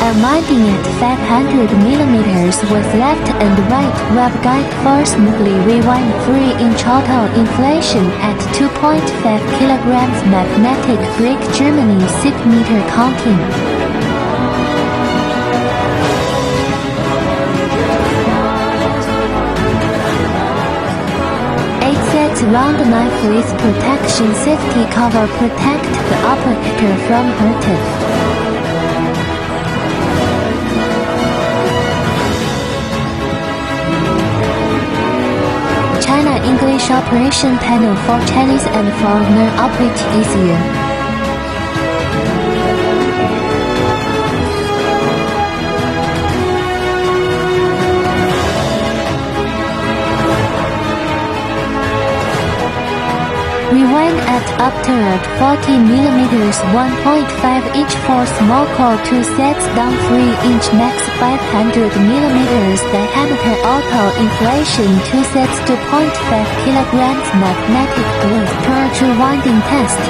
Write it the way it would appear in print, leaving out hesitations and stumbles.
Unwinding at 500mm with left and right web guide for smoothly rewind 3-inch auto inflation at 2.5 kg magnetic brake Germany 6-meter counting. 8 sets round knife with protection safety cover protect the operator from hurting. China English operation panel for Chinese and foreigner operate easier. Rewind at up to 40mm 1.5 inch for small core 2 sets down 3-inch max 500mm diameter auto inflation 2 sets 2.5 kg magnetic glue per true winding test.